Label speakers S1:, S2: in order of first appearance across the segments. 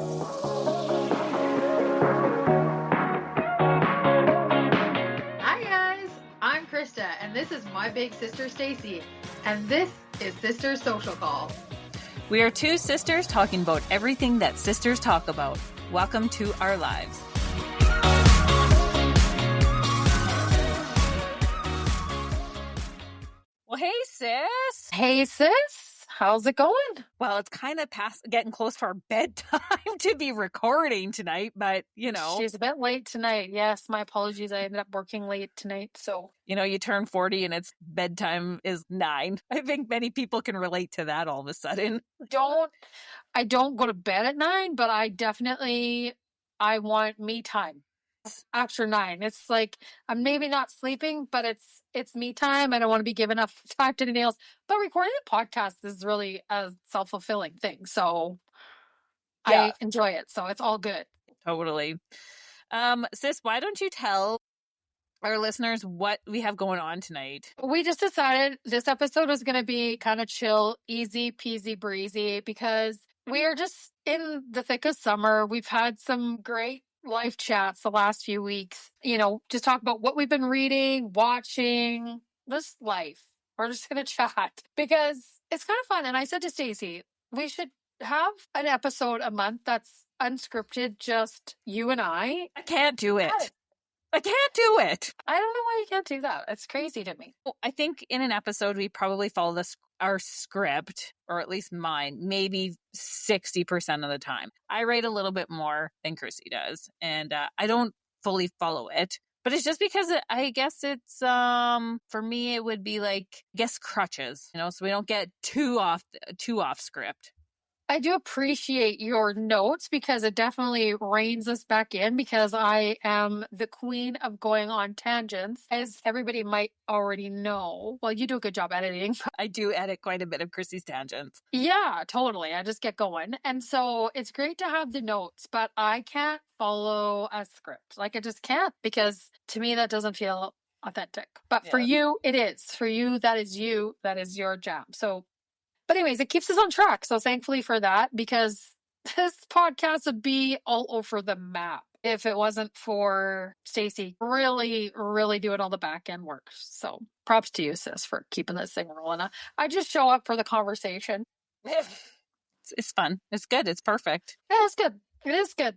S1: Hi guys, I'm Krista and this is my big sister Stacey and this is Sister's Social Call.
S2: We are two sisters talking about everything that sisters talk about. Welcome to our lives. Well, hey sis.
S3: Hey sis, how's it going?
S2: Well, it's kind of getting close to our bedtime to be recording tonight, but
S3: She's a bit late tonight. Yes, my apologies. I ended up working late tonight, so.
S2: You turn 40 and it's bedtime is 9. I think many people can relate to that all of a sudden.
S3: I don't go to bed at 9, but I want me time after 9. It's like I'm maybe not sleeping, but it's me time. I don't want to be giving enough time to anything else. But recording a podcast is really a self-fulfilling thing, so yeah. I enjoy it. So it's all good.
S2: Totally. Sis, why don't you tell our listeners what we have going on tonight?
S3: We just decided this episode was going to be kind of chill, easy peasy breezy, because we are just in the thick of summer. We've had some great life chats the last few weeks, just talk about what we've been reading, watching, just life. We're just going to chat because it's kind of fun. And I said to Stacey, we should have an episode a month that's unscripted, just you and I.
S2: I can't do it. I can't do it.
S3: I don't know why you can't do that. It's crazy to me.
S2: I think in an episode, we probably follow our script, or at least mine, maybe 60% of the time. I write a little bit more than Chrissy does, and I don't fully follow it. But it's just because I guess it's, for me, it would be like, crutches, so we don't get too off script.
S3: I do appreciate your notes because it definitely reins us back in, because I am the queen of going on tangents, as everybody might already know. Well, you do a good job editing.
S2: I do edit quite a bit of Chrissy's tangents.
S3: Yeah, totally. I just get going. And so it's great to have the notes, but I can't follow a script. Like, I just can't, because to me, that doesn't feel authentic. But for you, it is. For you, that is you. That is your jam. So, but anyways, it keeps us on track. So thankfully for that, because this podcast would be all over the map if it wasn't for Stacey really, really doing all the back end work. So props to you, sis, for keeping this thing rolling. I just show up for the conversation.
S2: It's fun. It's good. It's perfect.
S3: Yeah, it's good. It is good.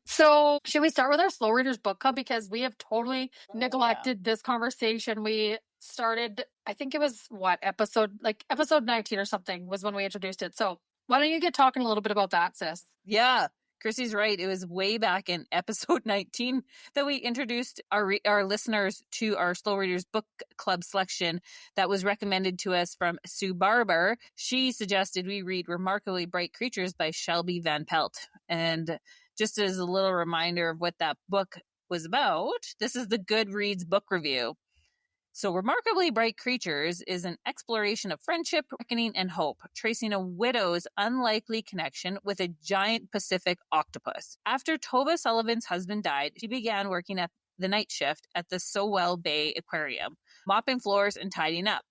S3: So should we start with our Slow Readers Book Club? Because we have totally neglected this conversation. We started, I think it was episode 19 or something was when we introduced it. So why don't you get talking a little bit about that, sis?
S2: Yeah, Chrissy's right. It was way back in episode 19 that we introduced our listeners to our Slow Readers Book Club selection that was recommended to us from Sue Barber. She suggested we read Remarkably Bright Creatures by Shelby Van Pelt. And just as a little reminder of what that book was about, this is the Goodreads book review. So Remarkably Bright Creatures is an exploration of friendship, reckoning, and hope, tracing a widow's unlikely connection with a giant Pacific octopus. After Tova Sullivan's husband died, she began working at the night shift at the Sowell Bay Aquarium, mopping floors and tidying up.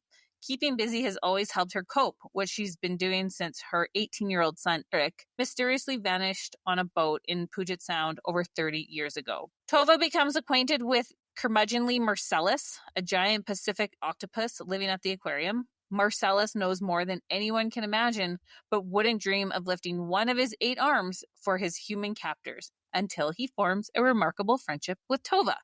S2: Keeping busy has always helped her cope, what she's been doing since her 18-year-old son, Eric, mysteriously vanished on a boat in Puget Sound over 30 years ago. Tova becomes acquainted with curmudgeonly Marcellus, a giant Pacific octopus living at the aquarium. Marcellus knows more than anyone can imagine, but wouldn't dream of lifting one of his 8 arms for his human captors until he forms a remarkable friendship with Tova.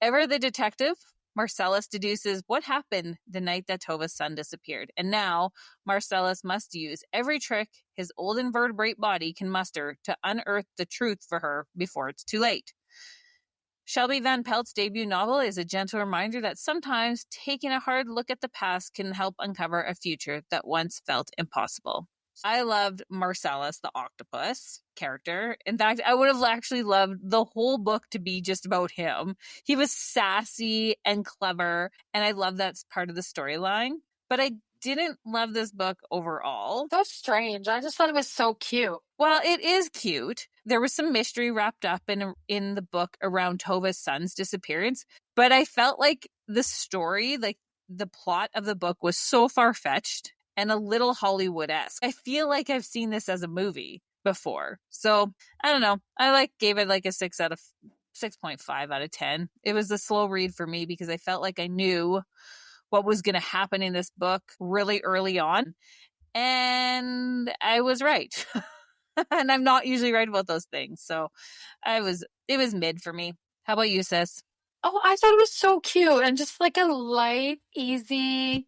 S2: Ever the detective, Marcellus deduces what happened the night that Tova's son disappeared, and now Marcellus must use every trick his old invertebrate body can muster to unearth the truth for her before it's too late. Shelby Van Pelt's debut novel is a gentle reminder that sometimes taking a hard look at the past can help uncover a future that once felt impossible. I loved Marcellus, the octopus character. In fact, I would have actually loved the whole book to be just about him. He was sassy and clever, and I love that's part of the storyline. But I didn't love this book overall.
S3: So strange. I just thought it was so cute.
S2: Well, it is cute. There was some mystery wrapped up in the book around Tova's son's disappearance, but I felt like the story, like the plot of the book, was so far-fetched and a little Hollywood-esque. I feel like I've seen this as a movie. before. So I don't know. I gave it like a 6.5 out of 10. It was a slow read for me because I felt like I knew what was going to happen in this book really early on. And I was right. And I'm not usually right about those things. So it was mid for me. How about you, sis?
S3: Oh, I thought it was so cute and just like a light, easy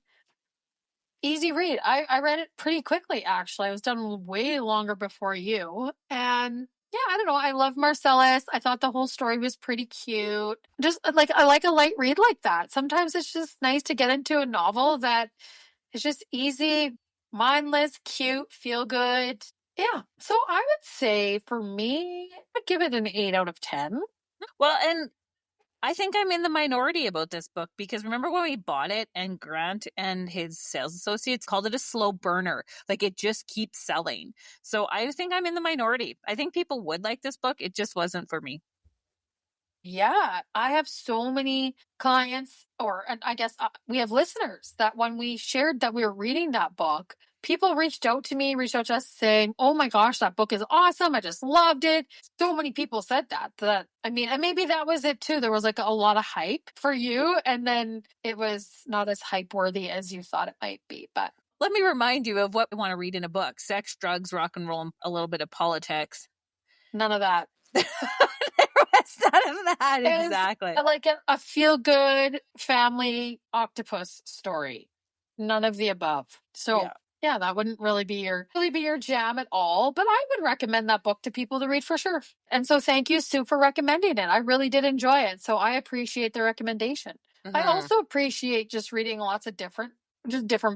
S3: read. I read it pretty quickly, actually. I was done way longer before you. And yeah, I don't know. I love Marcellus. I thought the whole story was pretty cute. Just like, I like a light read like that. Sometimes it's just nice to get into a novel that is just easy, mindless, cute, feel good. Yeah. So I would say for me, I'd give it an 8 out of 10.
S2: Well, and I think I'm in the minority about this book because remember when we bought it and Grant and his sales associates called it a slow burner. Like it just keeps selling. So I think I'm in the minority. I think people would like this book. It just wasn't for me.
S3: Yeah, I have so many clients, and I guess we have listeners that when we shared that we were reading that book, people reached out to us saying, "Oh my gosh, that book is awesome. I just loved it." So many people said that, I mean, and maybe that was it too. There was like a lot of hype for you, and then it was not as hype worthy as you thought it might be. But
S2: let me remind you of what we want to read in a book: sex, drugs, rock and roll, and a little bit of politics.
S3: None of that.
S2: There was none of that. Exactly.
S3: Like a feel-good family octopus story. None of the above. So yeah, that wouldn't really be your jam at all. But I would recommend that book to people to read for sure. And so thank you, Sue, for recommending it. I really did enjoy it. So I appreciate the recommendation. Mm-hmm. I also appreciate just reading lots of different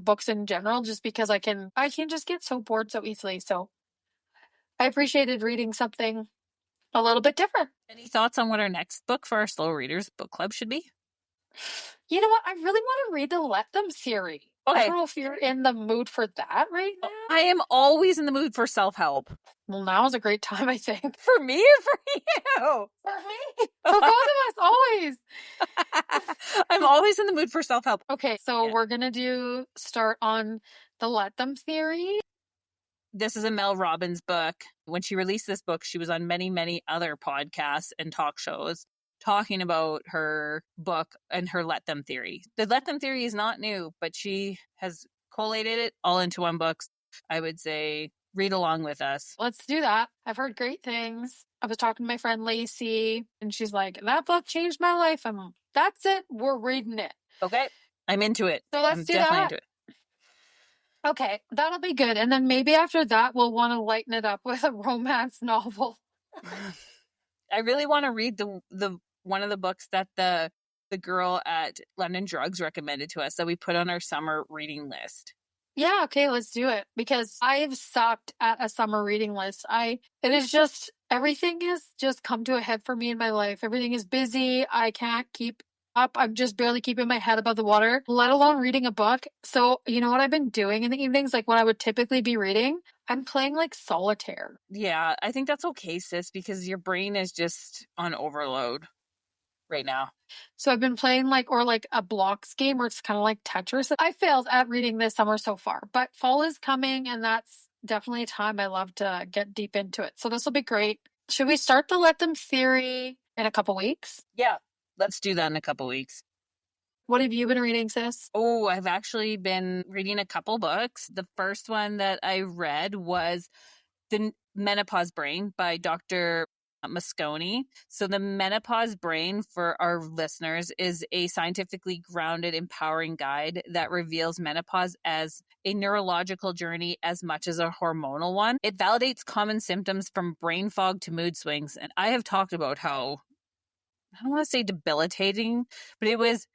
S3: books in general, just because I can just get so bored so easily. So I appreciated reading something a little bit different.
S2: Any thoughts on what our next book for our Slow Readers book club should be?
S3: You know what? I really want to read the Let Them series. Okay. I don't know if you're in the mood for that right now.
S2: I am always in the mood for self-help.
S3: Well, now is a great time, I think.
S2: For me or for you?
S3: For me. For both of us, always.
S2: I'm always in the mood for self-help.
S3: Okay, so we're going to start on the Let Them theory.
S2: This is a Mel Robbins book. When she released this book, she was on many, many other podcasts and talk shows talking about her book and her Let Them theory. The Let Them theory is not new, but she has collated it all into one book. I would say read along with us.
S3: Let's do that. I've heard great things. I was talking to my friend Lacey, and she's like, that book changed my life. That's it. We're reading it.
S2: Okay. I'm into it.
S3: So let's do definitely that. Into it. Okay, that'll be good. And then maybe after that, we'll want to lighten it up with a romance novel.
S2: I really want to read the one of the books that the girl at London Drugs recommended to us that we put on our summer reading list.
S3: Yeah, okay, let's do it. Because I've sucked at a summer reading list. Everything has just come to a head for me in my life. Everything is busy. I can't keep up. I'm just barely keeping my head above the water, let alone reading a book. So you know what I've been doing in the evenings, like when I would typically be reading? I'm playing like solitaire.
S2: Yeah, I think that's okay, sis, because your brain is just on overload right now.
S3: So I've been playing like a blocks game where it's kind of like Tetris. I failed at reading this summer so far, but fall is coming and that's definitely a time I love to get deep into it. So this will be great. Should we start the Let Them theory in a couple weeks?
S2: Yeah. Let's do that in a couple weeks.
S3: What have you been reading, sis?
S2: Oh, I've actually been reading a couple books. The first one that I read was The Menopause Brain by Dr. Musconi. So the Menopause Brain, for our listeners, is a scientifically grounded, empowering guide that reveals menopause as a neurological journey as much as a hormonal one. It validates common symptoms from brain fog to mood swings. And I have talked about how, I don't want to say debilitating, but it was,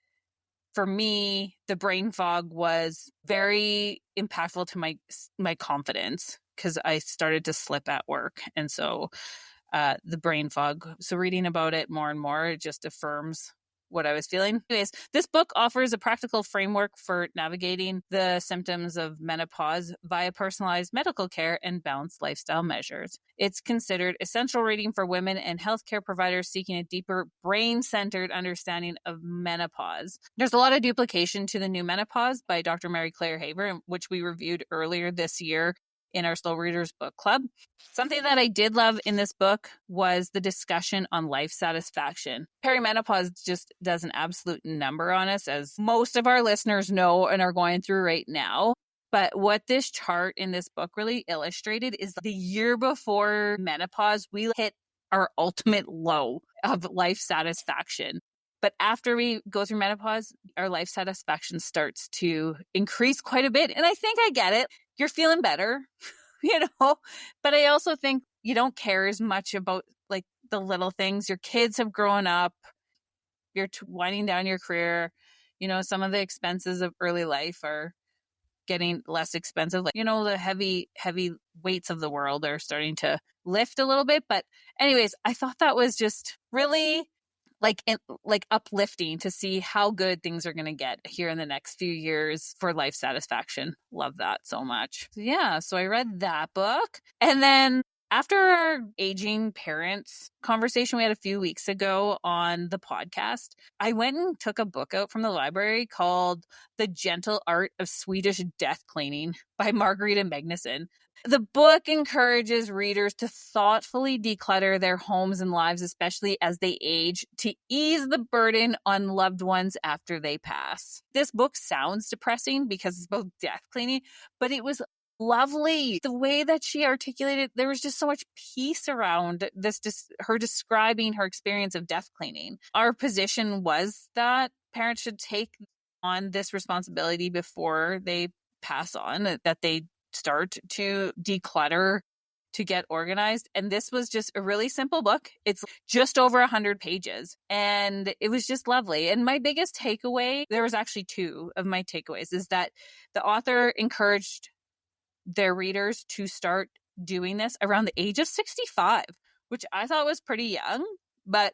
S2: for me, the brain fog was very impactful to my confidence because I started to slip at work. And so the brain fog. So reading about it more and more, it just affirms what I was feeling. Anyways, this book offers a practical framework for navigating the symptoms of menopause via personalized medical care and balanced lifestyle measures. It's considered essential reading for women and healthcare providers seeking a deeper brain-centered understanding of menopause. There's a lot of duplication to The New Menopause by Dr. Mary Claire Haver, which we reviewed earlier this year. in our Slow Readers Book Club. Something that I did love in this book was the discussion on life satisfaction. Perimenopause just does an absolute number on us, as most of our listeners know and are going through right now. But what this chart in this book really illustrated is the year before menopause, we hit our ultimate low of life satisfaction. But after we go through menopause, our life satisfaction starts to increase quite a bit. And I think I get it. You're feeling better, but I also think you don't care as much about like the little things. Your kids have grown up. You're winding down your career. Some of the expenses of early life are getting less expensive. Like, the heavy weights of the world are starting to lift a little bit. But anyways, I thought that was just really like uplifting to see how good things are going to get here in the next few years for life satisfaction. Love that so much. So I read that book. And then after our aging parents conversation we had a few weeks ago on the podcast, I went and took a book out from the library called The Gentle Art of Swedish Death Cleaning by Margareta Magnusson. The book encourages readers to thoughtfully declutter their homes and lives, especially as they age, to ease the burden on loved ones after they pass. This book sounds depressing because it's about death cleaning, but it was lovely. The way that she articulated, there was just so much peace around this, her describing her experience of death cleaning. Our position was that parents should take on this responsibility before they pass on, that they start to declutter, to get organized. And this was just a really simple book. It's just over 100 pages and it was just lovely. And my biggest takeaway, there was actually two of my takeaways, is that the author encouraged their readers to start doing this around the age of 65, which I thought was pretty young, but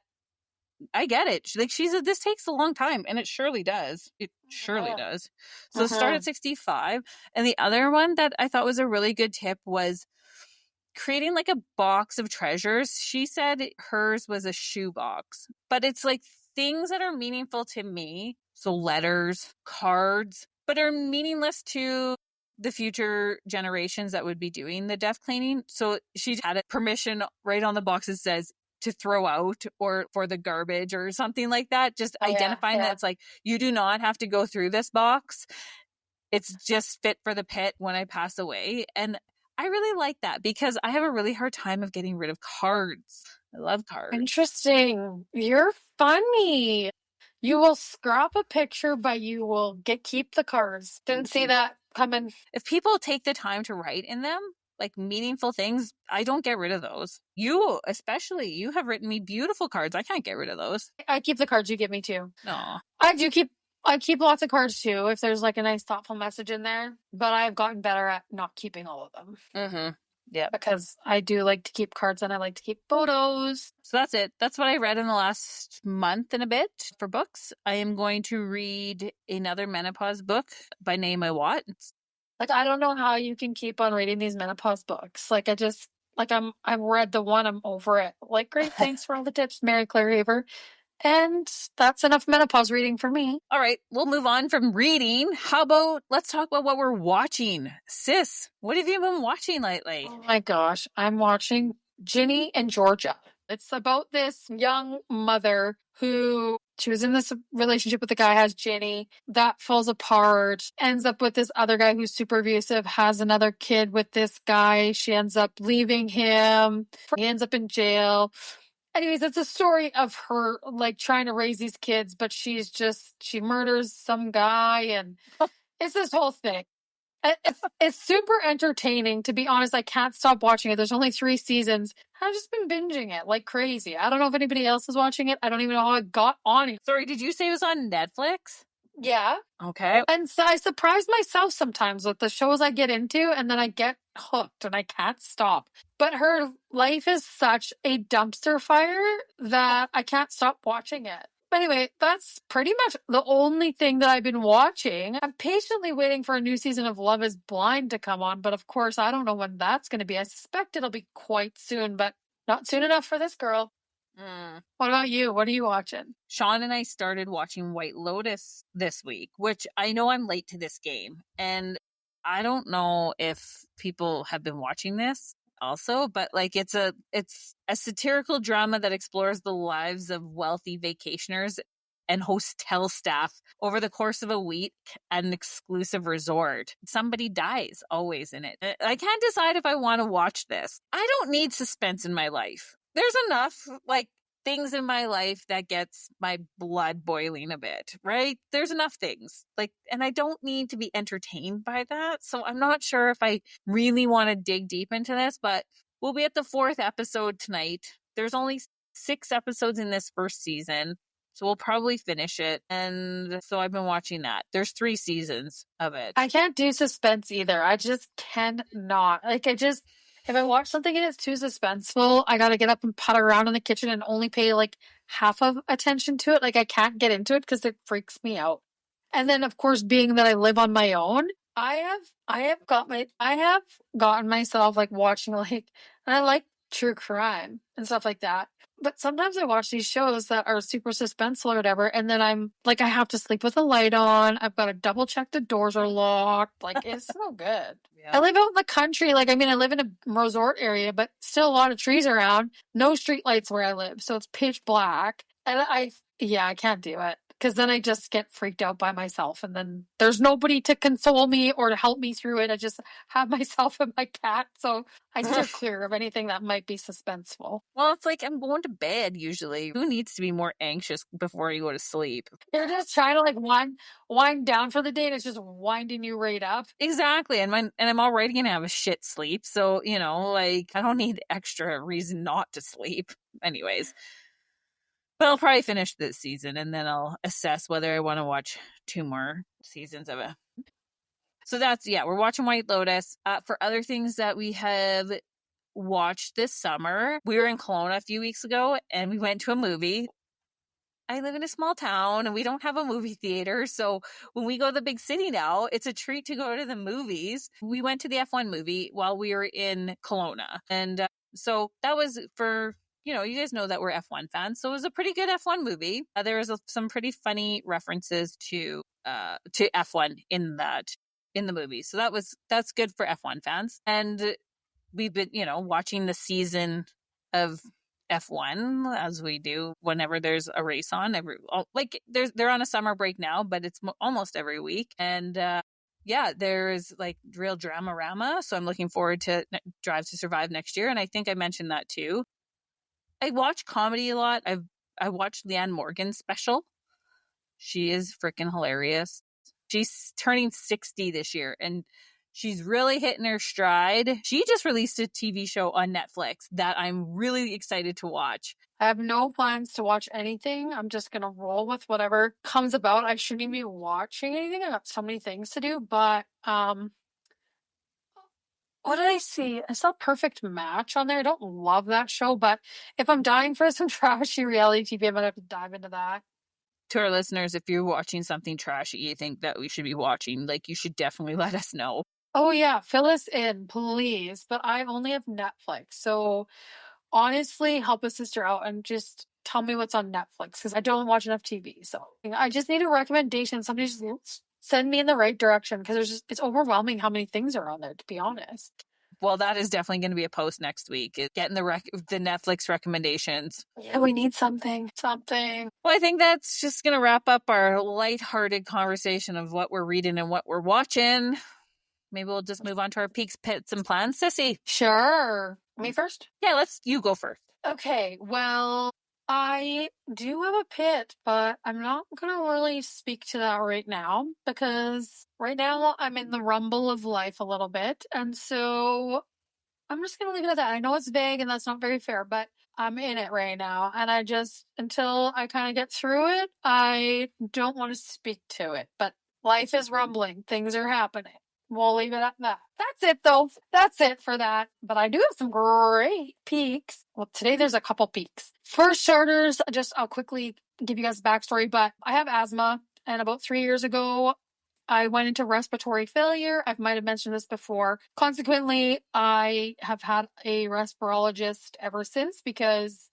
S2: I get it. Like she said, this takes a long time, and it surely does. It surely does. So start at 65. And the other one that I thought was a really good tip was creating like a box of treasures. She said hers was a shoe box, but it's like things that are meaningful to me. So letters, cards, but are meaningless to the future generations that would be doing the death cleaning. So she had a permission right on the box that says to throw out or for the garbage or something like that. Just identifying that it's like, you do not have to go through this box. It's just fit for the pit when I pass away. And I really like that because I have a really hard time of getting rid of cards. I love cards.
S3: Interesting. You're funny. You will scrap a picture, but you will keep the cards. Didn't see that coming.
S2: If people take the time to write in them, like meaningful things, I don't get rid of those. You, especially, you have written me beautiful cards. I can't get rid of those.
S3: I keep the cards you give me too.
S2: No.
S3: I keep lots of cards too, if there's like a nice thoughtful message in there, but I've gotten better at not keeping all of them.
S2: Mm-hmm. Yeah.
S3: Because I do like to keep cards and I like to keep photos.
S2: So that's it. That's what I read in the last month and a bit for books. I am going to read another menopause book by Naomi Watts.
S3: Like, I don't know how you can keep on reading these menopause books. Like, I've read the one, I'm over it. Like, great, thanks for all the tips, Mary Claire Haver. And that's enough menopause reading for me.
S2: All right, we'll move on from reading. How about, let's talk about what we're watching. Sis, what have you been watching lately?
S3: Oh my gosh, I'm watching Ginny and Georgia. It's about this young mother who, she was in this relationship with the guy, has Ginny, that falls apart, ends up with this other guy who's super abusive, has another kid with this guy. She ends up leaving him. He ends up in jail. Anyways, it's a story of her like trying to raise these kids, but she murders some guy, and it's this whole thing. It's super entertaining. To be honest, I can't stop watching it. There's only 3 seasons. I've just been binging it like crazy. I don't know if anybody else is watching it. I don't even know how it got on it.
S2: Sorry, did you say it was on Netflix?
S3: Yeah.
S2: Okay.
S3: And so I surprise myself sometimes with the shows I get into, and then I get hooked and I can't stop. But her life is such a dumpster fire that I can't stop watching it. Anyway, that's pretty much the only thing that I've been watching. I'm patiently waiting for a new season of Love is Blind to come on, but of course, I don't know when that's going to be. I suspect it'll be quite soon, but not soon enough for this girl. What about you? What are you watching?
S2: Sean and I started watching White Lotus this week, which I know I'm late to this game. And I don't know if people have been watching this also, but like it's a satirical drama that explores the lives of wealthy vacationers and hotel staff over the course of a week at an exclusive resort. Somebody dies always in it. I can't decide if I want to watch this. I don't need suspense in my life. There's enough like things in my life that gets my blood boiling a bit, right? There's enough things like, and I don't need to be entertained by that. So I'm not sure if I really want to dig deep into this, but we'll be at the 4th episode tonight. There's only 6 episodes in this first season. So we'll probably finish it. And so I've been watching that. There's 3 seasons of it.
S3: I can't do suspense either. I just cannot. Like, if I watch something and it's too suspenseful, I gotta get up and putter around in the kitchen and only pay like half of attention to it. Like, I can't get into it because it freaks me out. And then, of course, being that I live on my own, I have gotten myself like watching like, and I like true crime and stuff like that. But sometimes I watch these shows that are super suspenseful or whatever, and then I'm like, I have to sleep with the light on. I've got to double check the doors are locked. Like, it's so good.
S2: Yeah.
S3: I live out in the country. Like, I mean, I live in a resort area, but still a lot of trees around. No street lights where I live, so it's pitch black. And I can't do it. Because then I just get freaked out by myself, and then there's nobody to console me or to help me through it. I just have myself and my cat, so I steer clear of anything that might be suspenseful.
S2: Well, it's like I'm going to bed usually. Who needs to be more anxious before you go to sleep?
S3: You're just trying to like wind down for the day, and it's just winding you right up.
S2: Exactly. And I'm already going to have a shit sleep. So, you know, like I don't need extra reason not to sleep. Anyways. But I'll probably finish this season and then I'll assess whether I want to watch 2 more seasons of it. So we're watching White Lotus. For other things that we have watched this summer, we were in Kelowna a few weeks ago and we went to a movie. I live in a small town and we don't have a movie theater. So when we go to the big city now, it's a treat to go to the movies. We went to the F1 movie while we were in Kelowna. And so that was for... You know, you guys know that we're F1 fans, so it was a pretty good F1 movie. There was some pretty funny references to F1 in the movie, so that's good for F1 fans. And we've been, you know, watching the season of F1 as we do whenever there's a race on. They're on a summer break now, but it's almost every week. And there's like real drama-rama, so I'm looking forward to Drive to Survive next year. And I think I mentioned that too. I watch comedy a lot. I watched Leanne Morgan's special. She is freaking hilarious. She's turning 60 this year and she's really hitting her stride. She just released a TV show on Netflix that I'm really excited to watch.
S3: I have no plans to watch anything. I'm just going to roll with whatever comes about. I shouldn't even be watching anything. I got so many things to do, but what did I see? I saw Perfect Match on there. I don't love that show, but if I'm dying for some trashy reality TV, I'm going to have to dive into that.
S2: To our listeners, if you're watching something trashy you think that we should be watching, like you should definitely let us know.
S3: Oh yeah, fill us in, please. But I only have Netflix. So honestly, help a sister out and just tell me what's on Netflix because I don't watch enough TV. So I just need a recommendation. Somebody just send me in the right direction because it's overwhelming how many things are on there, to be honest.
S2: Well, that is definitely going to be a post next week. Getting the Netflix recommendations.
S3: Yeah, we need something. Well,
S2: I think that's just going to wrap up our lighthearted conversation of what we're reading and what we're watching. Maybe we'll just move on to our peaks, pits, and plans. Sissy.
S3: Sure. Me first?
S2: Yeah, you go first.
S3: Okay, well, I do have a pit, but I'm not going to really speak to that right now because right now I'm in the rumble of life a little bit. And so I'm just going to leave it at that. I know it's vague and that's not very fair, but I'm in it right now. And until I kind of get through it, I don't want to speak to it. But life is rumbling. Things are happening. We'll leave it at that. That's it, though. That's it for that. But I do have some great peaks. Well, today there's a couple peaks. For starters, I'll quickly give you guys a backstory, but I have asthma. And about 3 years ago, I went into respiratory failure. I might have mentioned this before. Consequently, I have had a respirologist ever since because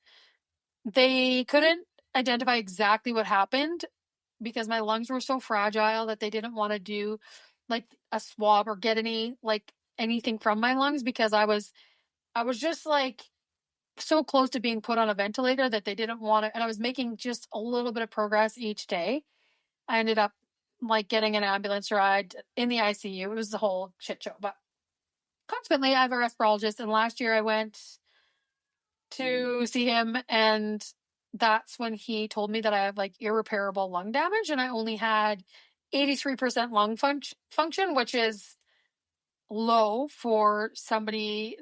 S3: they couldn't identify exactly what happened because my lungs were so fragile that they didn't want to do like a swab or get anything from my lungs, because I was just like so close to being put on a ventilator that they didn't want to, and I was making just a little bit of progress each day. I ended up like getting an ambulance ride in the ICU. It was the whole shit show, but consequently, I have a respirologist, and last year I went to see him, and that's when he told me that I have like irreparable lung damage, and I only had 83% lung function, which is low for somebody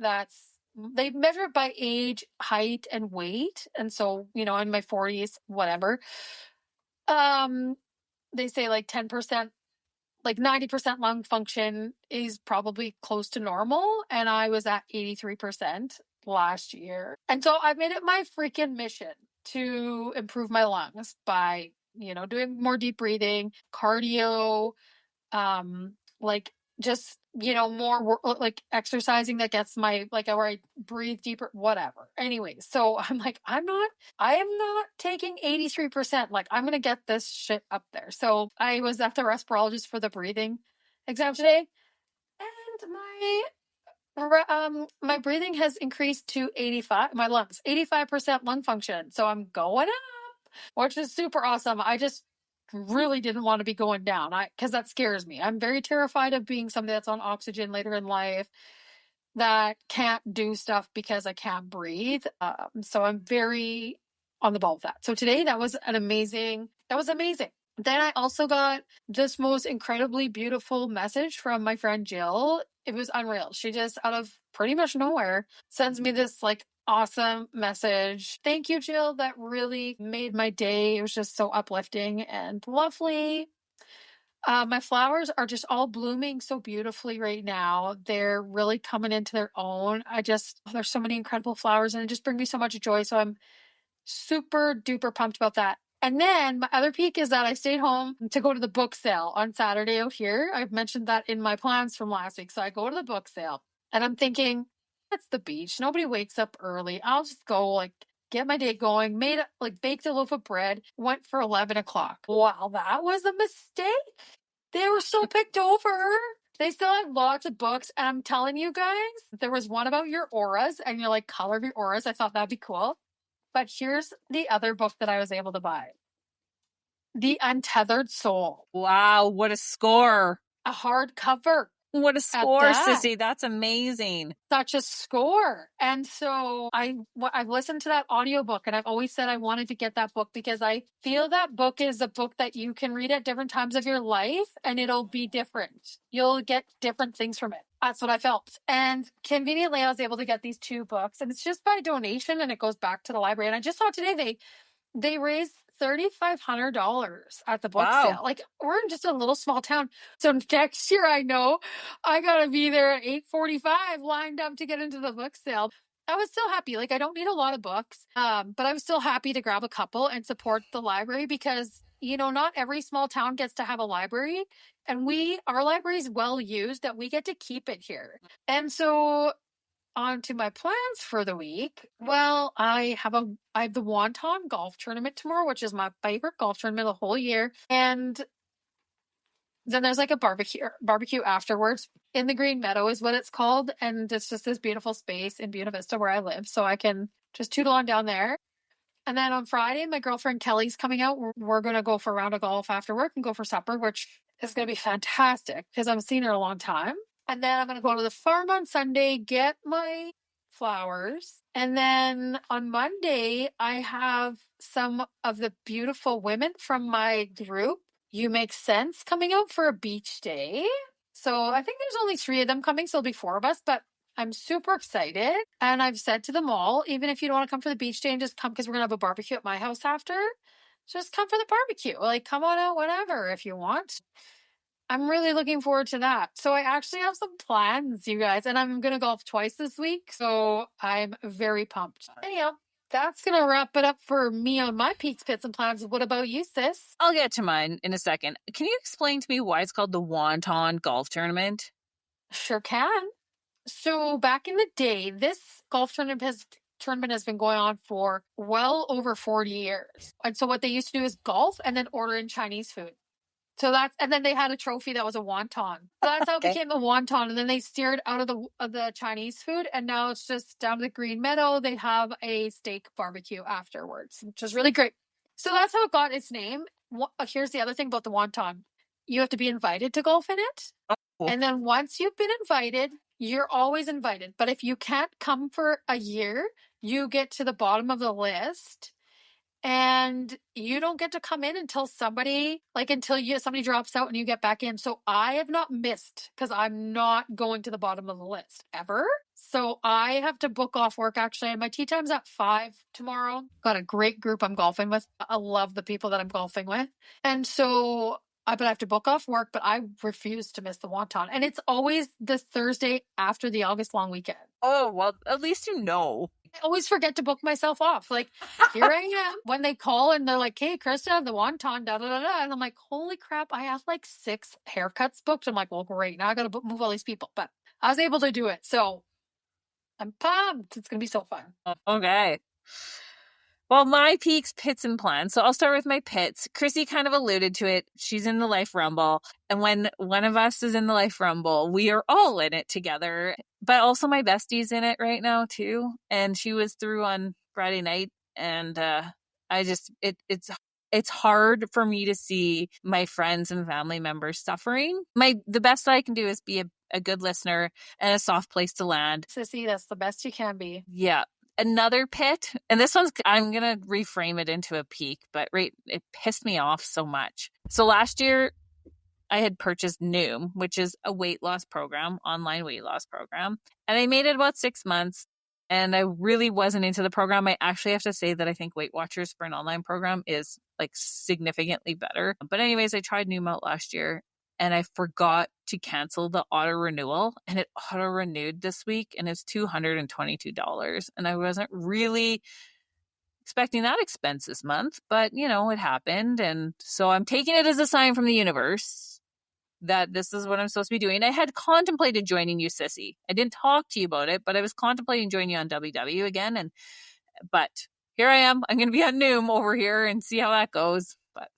S3: they measure it by age, height, and weight. And so, in my 40s, whatever. They say like 10%, like 90% lung function is probably close to normal. And I was at 83% last year. And so I made it my freaking mission to improve my lungs by, doing more deep breathing, cardio, like just, more like exercising that gets my, like, where I breathe deeper, whatever. Anyways, so I'm like, I am not taking 83%. Like, I'm going to get this shit up there. So I was at the respirologist for the breathing exam today, and my breathing has increased to 85, my lungs, 85% lung function. So I'm going up, which is super awesome. I just really didn't want to be going down, because that scares me. I'm very terrified of being somebody that's on oxygen later in life that can't do stuff because I can't breathe. So I'm very on the ball with that. So today that was amazing. Then I also got this most incredibly beautiful message from my friend Jill. It was unreal. She just, out of pretty much nowhere, sends me this like awesome message. Thank you, Jill. That really made my day. It was just so uplifting and lovely. My flowers are just all blooming so beautifully right now. They're really coming into their own. There's so many incredible flowers, and it just brings me so much joy. So I'm super duper pumped about that. And then my other peak is that I stayed home to go to the book sale on Saturday out here. I've mentioned that in my plans from last week. So I go to the book sale, and I'm thinking, it's the beach. Nobody wakes up early. I'll just go like get my day going. Baked a loaf of bread, went for 11 o'clock. Wow, that was a mistake. They were so picked over. They still had lots of books. And I'm telling you guys, there was one about your auras and your like color of your auras. I thought that'd be cool. But here's the other book that I was able to buy. The Untethered Soul.
S2: Wow, what a score.
S3: A hardcover.
S2: What a score, Sissy. That's amazing.
S3: Such a score. And so I've listened to that audiobook, and I've always said I wanted to get that book because I feel that book is a book that you can read at different times of your life and it'll be different. You'll get different things from it. That's what I felt. And conveniently, I was able to get these two books, and it's just by donation, and it goes back to the library. And I just saw today they raised $3,500 at the book sale. Like, we're in just a little small town. So next year, I know I gotta be there at 8:45 lined up to get into the book sale. I was still happy. Like, I don't need a lot of books, but I was still happy to grab a couple and support the library because, not every small town gets to have a library, and our library is well used that we get to keep it here. And so on to my plans for the week. Well, I have the Wonton golf tournament tomorrow, which is my favorite golf tournament of the whole year. And then there's like a barbecue afterwards in the Green Meadow is what it's called. And it's just this beautiful space in Buena Vista where I live. So I can just tootle on down there. And then on Friday, my girlfriend Kelly's coming out. We're going to go for a round of golf after work and go for supper, which is going to be fantastic because I've seen her a long time. And then I'm going to go to the farm on Sunday, get my flowers. And then on Monday, I have some of the beautiful women from my group, You Make Sense, coming out for a beach day. So I think there's only 3 of them coming, so it'll be 4 of us, but I'm super excited. And I've said to them all, even if you don't want to come for the beach day and just come because we're going to have a barbecue at my house after, just come for the barbecue. Like, come on out whenever if you want. I'm really looking forward to that. So I actually have some plans, you guys, and I'm going to golf twice this week. So I'm very pumped. Anyhow, that's going to wrap it up for me on my peaks, pits, and plans. What about you, sis?
S2: I'll get to mine in a second. Can you explain to me why it's called the Wonton Golf Tournament?
S3: Sure can. So back in the day, this golf tournament has been going on for well over 40 years. And so what they used to do is golf and then order in Chinese food. So and then they had a trophy that was a wonton. So that's how it became a wonton. And then they steered out of the Chinese food. And now it's just down to the Green Meadow. They have a steak barbecue afterwards, which is really great. So that's how it got its name. Here's the other thing about the wonton. You have to be invited to golf in it. Oh. And then once you've been invited, you're always invited. But if you can't come for a year, you get to the bottom of the list. And you don't get to come in until somebody drops out and you get back in. So I have not missed because I'm not going to the bottom of the list ever. So I have to book off work actually. And my tea time's at 5 tomorrow. Got a great group I'm golfing with. I love the people that I'm golfing with. And so I have to book off work, but I refuse to miss the wonton. And it's always the Thursday after the August long weekend.
S2: Oh, well, at least you know.
S3: I always forget to book myself off. Like, here I am. When they call and they're like, hey, Krista, the wonton, da-da-da-da. And I'm like, holy crap, I have like 6 haircuts booked. I'm like, well, great. Now I got to move all these people. But I was able to do it. So I'm pumped. It's going to be so fun.
S2: Okay. Well, my peaks, pits, and plans. So I'll start with my pits. Chrissy kind of alluded to it. She's in the Life Rumble. And when one of us is in the Life Rumble, we are all in it together. But also my bestie's in it right now too. And she was through on Friday night. And it's hard for me to see my friends and family members suffering. The best I can do is be a good listener and a soft place to land.
S3: Sissy, that's the best you can be.
S2: Yeah. Another pit, and this one's, I'm going to reframe it into a peak, but it pissed me off so much. So last year I had purchased Noom, which is a weight loss program, online weight loss program. And I made it about 6 months and I really wasn't into the program. I actually have to say that I think Weight Watchers for an online program is like significantly better. But anyways, I tried Noom out last year. And I forgot to cancel the auto renewal, and it auto renewed this week, and it's $222. And I wasn't really expecting that expense this month, but it happened. And so I'm taking it as a sign from the universe that this is what I'm supposed to be doing. I had contemplated joining you, Sissy. I didn't talk to you about it, but I was contemplating joining you on WW again. But here I am. I'm going to be on Noom over here and see how that goes. But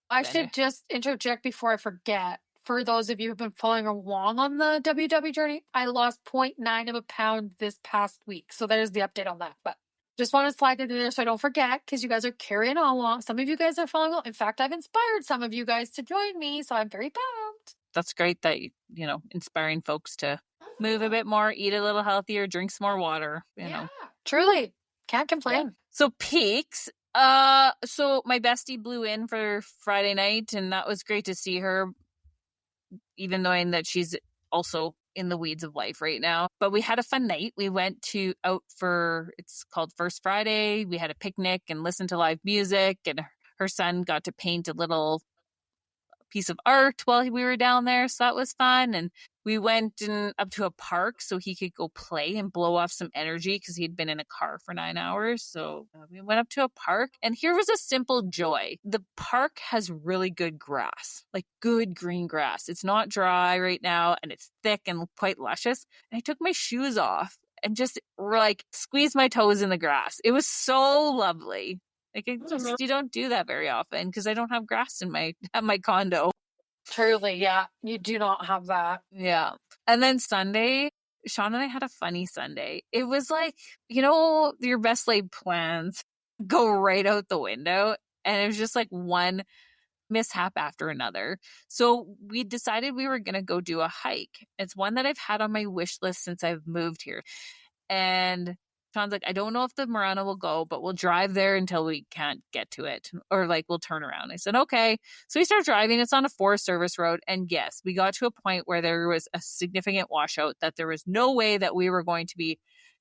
S3: I should just interject before I forget. For those of you who've been following along on the WW journey, I lost 0.9 of a pound this past week. So there's the update on that. But just want to slide it in there so I don't forget because you guys are carrying on along. Some of you guys are following along. In fact, I've inspired some of you guys to join me. So I'm very pumped.
S2: That's great that, inspiring folks to move a bit more, eat a little healthier, drink some more water. You know.
S3: Truly. Can't complain.
S2: Yeah. So peaks. So my bestie blew in for Friday night and that was great to see her. Even knowing that she's also in the weeds of life right now. But we had a fun night. We went it's called First Friday. We had a picnic and listened to live music, and her son got to paint a little piece of art while we were down there. So that was fun. And we went up to a park so he could go play and blow off some energy because he'd been in a car for 9 hours. So we went up to a park, and here was a simple joy. The park has really good grass, like good green grass. It's not dry right now and it's thick and quite luscious. And I took my shoes off and just squeezed my toes in the grass. It was so lovely. You don't do that very often because I don't have grass at my condo.
S3: Truly, yeah. You do not have that.
S2: Yeah. And then Sunday, Sean and I had a funny Sunday. It was like, your best laid plans go right out the window. And it was just like one mishap after another. So we decided we were going to go do a hike. It's one that I've had on my wish list since I've moved here. And Sean's like, I don't know if the Marana will go, but we'll drive there until we can't get to it, or we'll turn around. I said, okay. So we start driving. It's on a Forest Service road. And yes, we got to a point where there was a significant washout that there was no way that we were going to be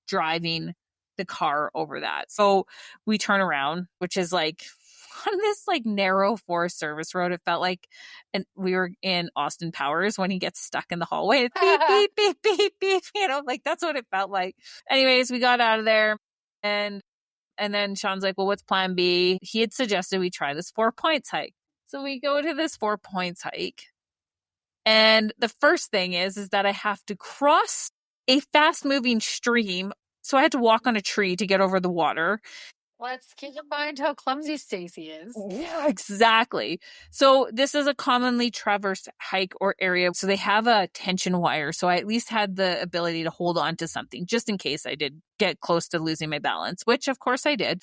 S2: driving the car over that. So we turn around, which is on this narrow Forest Service road. It felt like, and we were in Austin Powers when he gets stuck in the hallway. Beep, beep, beep, beep, beep. That's what it felt like. Anyways, we got out of there and then Sean's like, well, what's plan B? He had suggested we try this 4 Points hike. So we go to this 4 Points hike. And the first thing is that I have to cross a fast moving stream. So I had to walk on a tree to get over the water.
S3: Let's keep in mind how clumsy Stacey is.
S2: Yeah, exactly. So this is a commonly traversed hike or area. So they have a tension wire. So I at least had the ability to hold on to something just in case I did get close to losing my balance, which of course I did.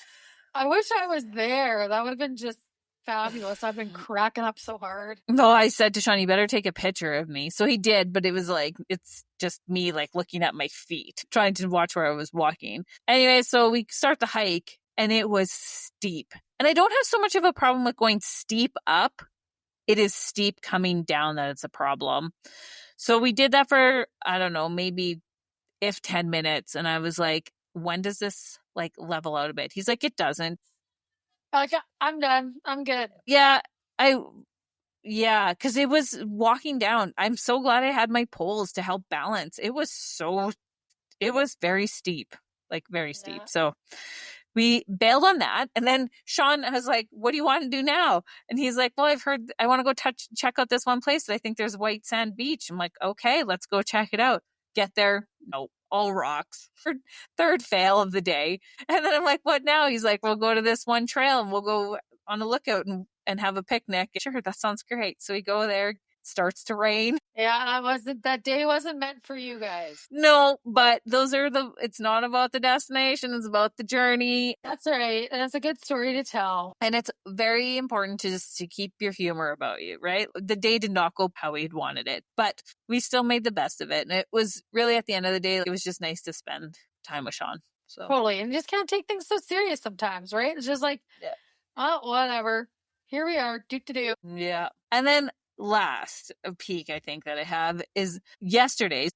S3: I wish I was there. That would have been just fabulous. I've been cracking up so hard.
S2: No, I said to Sean, you better take a picture of me. So he did, but it was like, it's just me like looking at my feet, trying to watch where I was walking. Anyway, so we start the hike and it was steep. And I don't have so much of a problem with going steep up. It is steep coming down that it's a problem. So we did that for, I don't know, maybe 10 minutes. And I was like, when does this like level out a bit? He's like, it doesn't.
S3: Like, I'm done. I'm good.
S2: Yeah, because it was walking down. I'm so glad I had my poles to help balance. It was very steep, like very steep. So we bailed on that. And then Sean was like, what do you want to do now? And he's like, well, I've heard I want to go check out this one place. I think there's White Sand Beach. I'm like, okay, let's go check it out. Get there. No, all rocks. Third fail of the day. And then I'm like, what now? He's like, we'll go to this one trail and we'll go on a lookout and have a picnic. Sure, that sounds great. So we go there. Starts to rain.
S3: Yeah, that day wasn't meant for you guys.
S2: No, but it's not about the destination, it's about the journey.
S3: That's right. And it's a good story to tell.
S2: And it's very important to keep your humor about you, right? The day did not go how we'd wanted it, but we still made the best of it. And it was really, at the end of the day, it was just nice to spend time with Sean. So
S3: totally. And you just can't take things so serious sometimes, right? It's just like, oh, whatever. Here we are. Do.
S2: Yeah. And then last peak I think that I have is yesterday.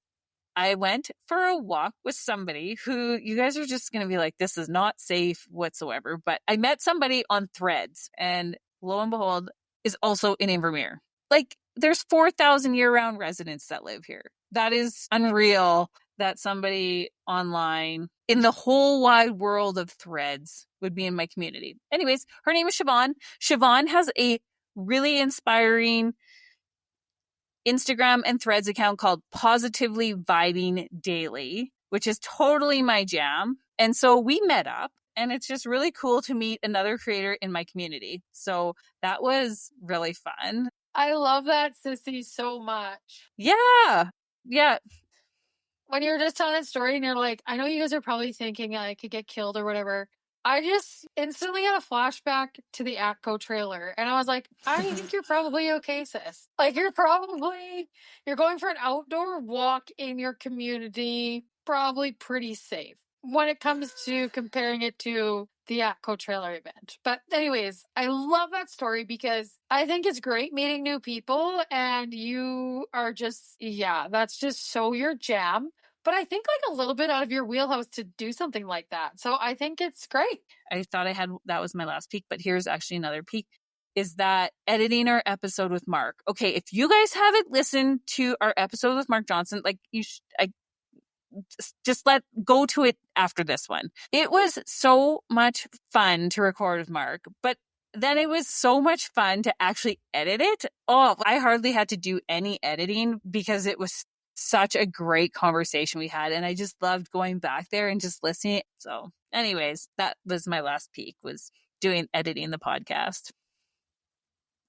S2: I went for a walk with somebody who you guys are just going to be like, this is not safe whatsoever. But I met somebody on Threads and lo and behold is also in Invermere. Like there's 4,000 year-round residents that live here. That is unreal that somebody online in the whole wide world of Threads would be in my community. Anyways, her name is Siobhan. Siobhan has a really inspiring Instagram and Threads account called Positively Vibing Daily, which is totally my jam. And so we met up and it's just really cool to meet another creator in my community. So that was really fun.
S3: I love that, Sissy, so much.
S2: Yeah. Yeah.
S3: When you're just telling that story and you're like, I know you guys are probably thinking I could get killed or whatever. I just instantly had a flashback to the Atco trailer. And I was like, I think you're probably okay, sis. Like you're going for an outdoor walk in your community, probably pretty safe when it comes to comparing it to the Atco trailer event. But anyways, I love that story because I think it's great meeting new people and you are just, that's just so your jam. But I think like a little bit out of your wheelhouse to do something like that. So I think it's great.
S2: I thought that was my last peak, but here's actually another peak. Is that editing our episode with Mark? Okay, if you guys haven't listened to our episode with Mark Johnson, like just go to it after this one. It was so much fun to record with Mark, but then it was so much fun to actually edit it. Oh, I hardly had to do any editing because it was such a great conversation we had. And I just loved going back there and just listening. So anyways, that was my last peak, was editing the podcast.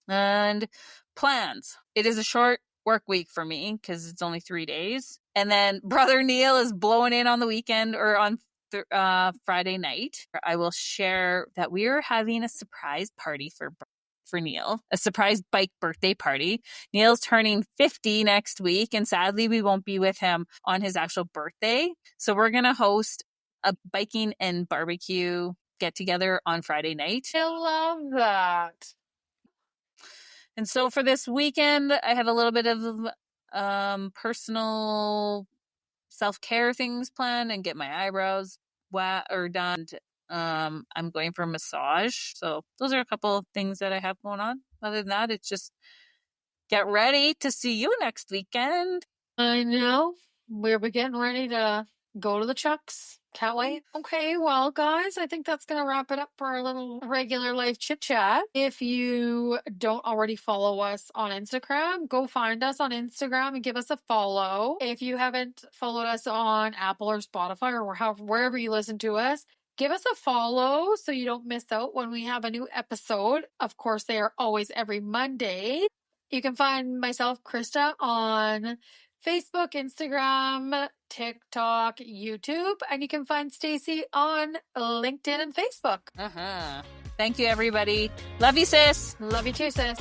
S2: And plans. It is a short work week for me because it's only 3 days. And then Brother Neil is blowing in on the weekend or on Friday night. I will share that we are having a surprise party for Neil, a surprise bike birthday party. Neil's turning 50 next week, and sadly we won't be with him on his actual birthday. So we're going to host a biking and barbecue get together on Friday night.
S3: I love that.
S2: And so for this weekend, I have a little bit of personal self-care things planned and get my eyebrows done. I'm going for a massage. So those are a couple of things that I have going on. Other than that, it's just get ready to see you next weekend.
S3: I know. We're getting ready to go to the Chucks. Can't wait. Okay, well, guys, I think that's going to wrap it up for our little regular life chit chat. If you don't already follow us on Instagram, go find us on Instagram and give us a follow. If you haven't followed us on Apple or Spotify or wherever you listen to us, Give us a follow so you don't miss out when we have a new episode. Of course, they are always every Monday. You can find myself, Krista, on Facebook, Instagram, TikTok, YouTube, and you can find Stacey on LinkedIn and Facebook.
S2: Thank you, everybody. Love you, sis.
S3: Love you too, sis.